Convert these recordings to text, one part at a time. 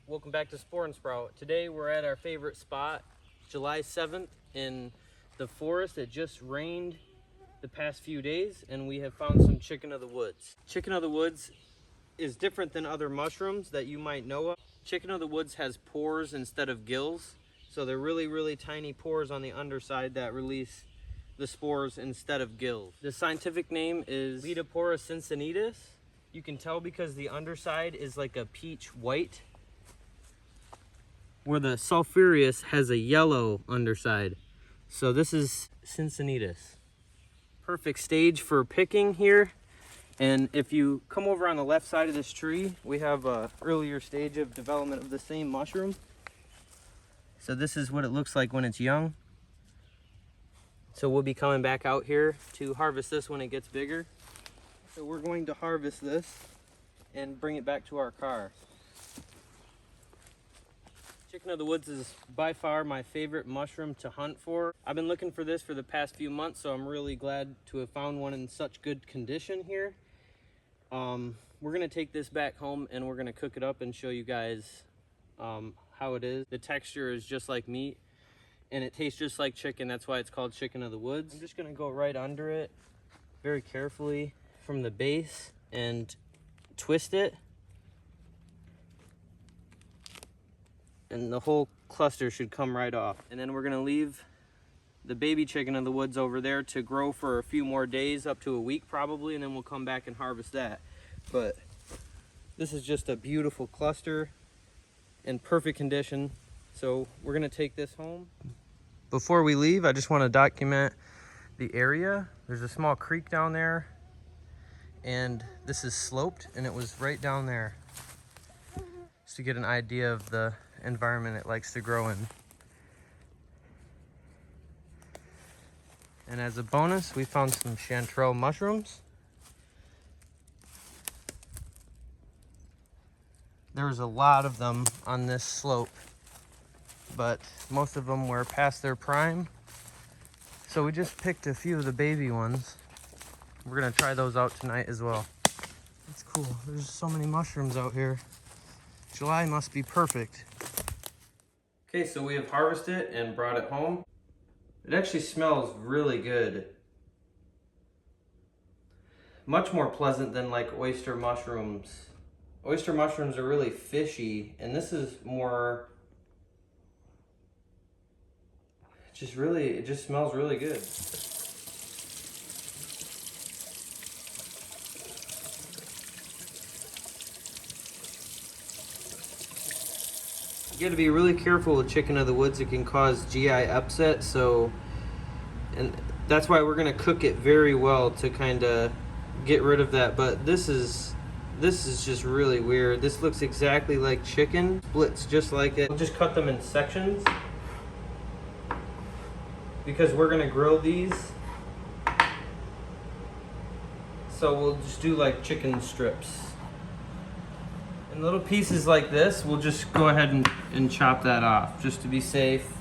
Welcome back to Spore and Sprout. Today we're at our favorite spot, July 7th in the forest. It just rained the past few days and we have found some chicken of the woods. Chicken of the woods is different than other mushrooms that you might know of. Chicken of the woods has pores instead of gills. So they're really tiny pores on the underside that release the spores instead of gills. The scientific name is Ledopora cincinatus. You can tell because the underside is like a peach white, where the sulphureous has a yellow underside. So this is cincinatus. Perfect stage for picking here. And if you come over on the left side of this tree, we have an earlier stage of development of the same mushroom. So this is what it looks like when it's young. So we'll be coming back out here to harvest this when it gets bigger. So we're going to harvest this and bring it back to our car. Chicken of the woods is by far my favorite mushroom to hunt for. I've been looking for this for the past few months, so I'm really glad to have found one in such good condition here. We're gonna take this back home and we're gonna cook it up and show you guys how it is. The texture is just like meat and it tastes just like chicken. That's why it's called chicken of the woods. I'm just gonna go right under it very carefully from the base and twist it. And the whole cluster should come right off. And then we're gonna leave the baby chicken of the woods over there to grow for a few more days, up to a week probably, and then we'll come back and harvest that. But this is just a beautiful cluster in perfect condition. So we're gonna take this home. Before we leave, I just wanna document the area. There's a small creek down there, and this is sloped, and it was right down there. Just to get an idea of the environment it likes to grow in. And as a bonus, we found some chanterelle mushrooms. There was a lot of them on this slope, but most of them were past their prime. So we just picked a few of the baby ones. We're gonna try those out tonight as well. That's cool. There's so many mushrooms out here. July must be perfect. Okay, so we have harvested and brought it home. It actually smells really good. Much more pleasant than like oyster mushrooms. Oyster mushrooms are really fishy, and this is more, it just smells really good. You got to be really careful with chicken of the woods. It can cause GI upset, and that's why we're gonna cook it very well to kind of get rid of that. But this is just really weird. This looks exactly like chicken, splits just like it. We'll just cut them in sections because we're gonna grill these. So we'll just do like chicken strips. In little pieces like this, we'll just go ahead and chop that off, just to be safe.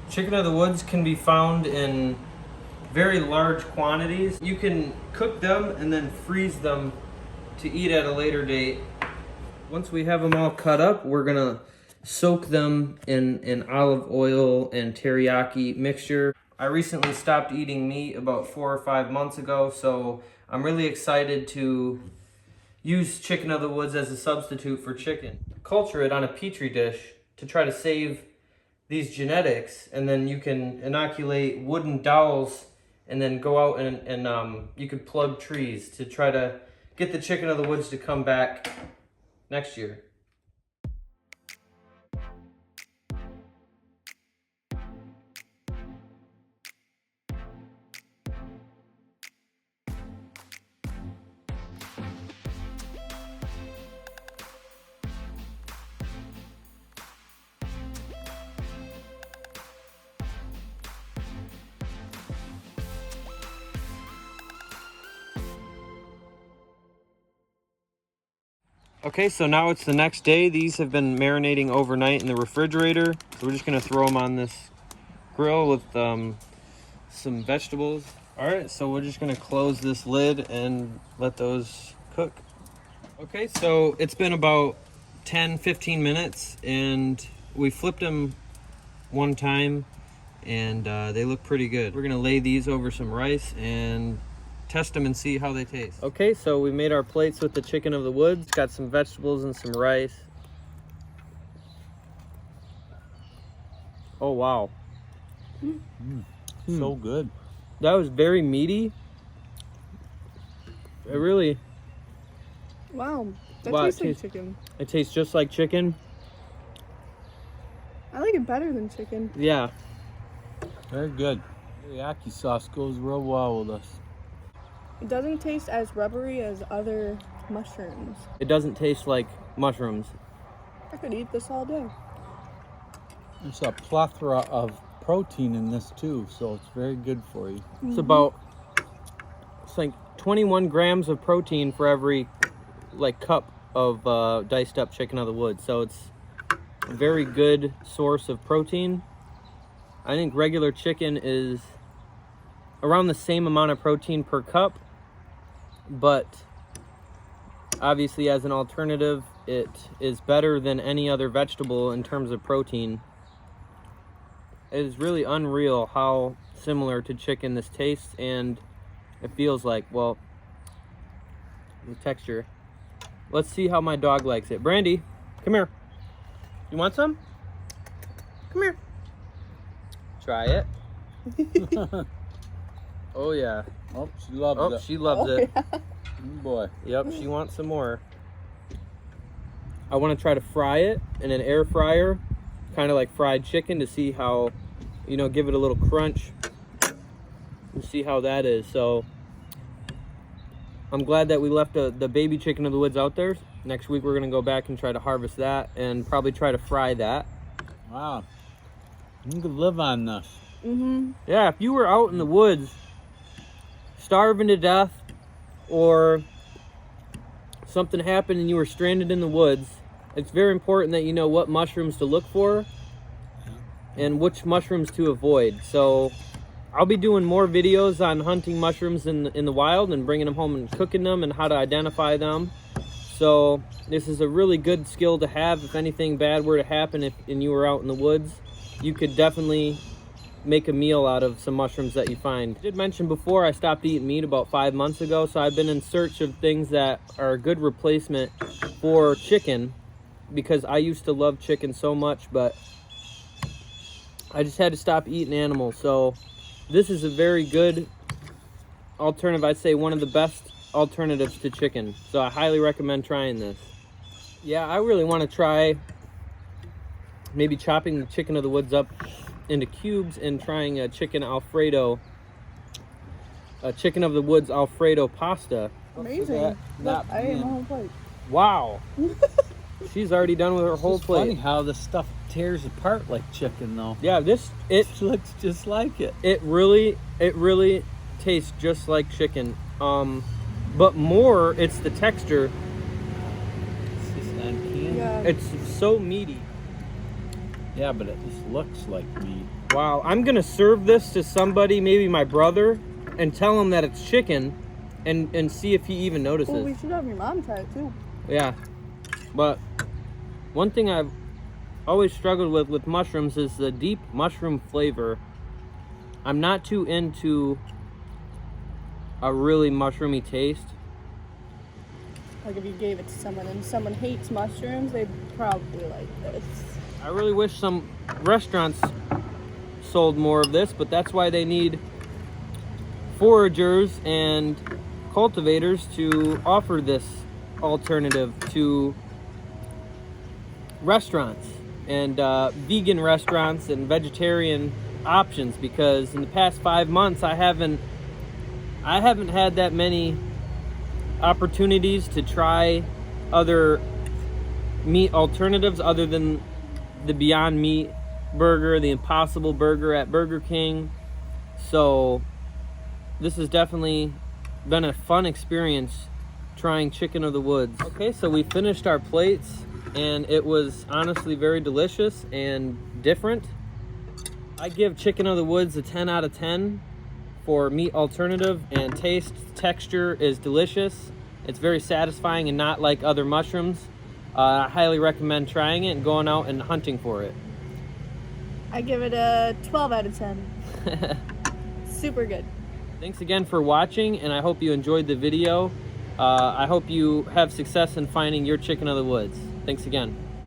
Chicken of the woods can be found in very large quantities. You can cook them and then freeze them to eat at a later date. Once we have them all cut up, we're gonna soak them in olive oil and teriyaki mixture. I recently stopped eating meat about 4 or 5 months ago, so I'm really excited to use chicken of the woods as a substitute for chicken. Culture it on a petri dish to try to save these genetics, and then you can inoculate wooden dowels and then go out and you could plug trees to try to get the chicken of the woods to come back next year. Okay, so now it's the next day. These have been marinating overnight in the refrigerator. So we're just gonna throw them on this grill with some vegetables. All right, so we're just gonna close this lid and let those cook. Okay, so it's been about 10-15 minutes, and we flipped them one time, and they look pretty good. We're gonna lay these over some rice and test them and see how they taste. Okay, so we made our plates with the chicken of the woods. Got some vegetables and some rice. Oh wow. So good. That was very meaty. It really... Wow, that Wow, tastes like chicken. It tastes just like chicken. I like it better than chicken. Yeah. Very good. Teriyaki sauce goes real well with us. It doesn't taste as rubbery as other mushrooms. It doesn't taste like mushrooms. I could eat this all day. There's a plethora of protein in this too, so it's very good for you. It's like 21 grams of protein for every like cup of diced up chicken of the woods. So it's a very good source of protein. I think regular chicken is around the same amount of protein per cup, but obviously as an alternative, it is better than any other vegetable in terms of protein. It is really unreal how similar to chicken this tastes, and it feels like, well, the texture. Let's see how my dog likes it. Brandy, come here. You want some? Come here. Try it. Oh yeah. Oh, she loves it. She loves it. Yeah. Oh, boy. Yep, she wants some more. I want to try to fry it in an air fryer, kind of like fried chicken, to see how, you know, give it a little crunch and see how that is. So I'm glad that we left the baby chicken of the woods out there. Next week we're gonna go back and try to harvest that and probably try to fry that. Wow. You could live on this. Yeah, if you were out in the woods starving to death, or something happened and you were stranded in the woods, it's very important that you know what mushrooms to look for and which mushrooms to avoid. So I'll be doing more videos on hunting mushrooms in the wild and bringing them home and cooking them and how to identify them. So this is a really good skill to have. If anything bad were to happen and you were out in the woods, you could definitely make a meal out of some mushrooms that you find. I did mention before I stopped eating meat about 5 months ago, so I've been in search of things that are a good replacement for chicken, because I used to love chicken so much, but I just had to stop eating animals. So this is a very good alternative. I'd say one of the best alternatives to chicken. So I highly recommend trying this. Yeah, I really want to try maybe chopping the chicken of the woods up into cubes and trying a chicken Alfredo, a chicken of the woods Alfredo pasta. Amazing. Look, I ate my whole plate. Wow. She's already done with her whole It's plate. funny how the stuff tears apart like chicken though. Yeah, It looks just like it. it really tastes just like chicken. But more, it's the texture. It's just uncanny. Yeah. It's so meaty. Yeah, but it just looks like meat. Wow, I'm gonna serve this to somebody, maybe my brother, and tell him that it's chicken, and see if he even notices. Well, we should have your mom try it too. Yeah, but one thing I've always struggled with mushrooms is the deep mushroom flavor. I'm not too into a really mushroomy taste. Like if you gave it to someone and someone hates mushrooms, they'd probably like this. I really wish some restaurants sold more of this, but that's why they need foragers and cultivators to offer this alternative to restaurants and vegan restaurants and vegetarian options, because in the past 5 months I haven't had that many opportunities to try other meat alternatives other than the Beyond Meat burger, the Impossible Burger at Burger King. So this has definitely been a fun experience trying chicken of the woods. Okay, so we finished our plates and it was honestly very delicious and different. I give chicken of the woods a 10 out of 10 for meat alternative, and taste, texture is delicious. It's very satisfying and not like other mushrooms. I highly recommend trying it and going out and hunting for it. I give it a 12 out of 10. Super good. Thanks again for watching, and I hope you enjoyed the video. I hope you have success in finding your chicken of the woods. Thanks again.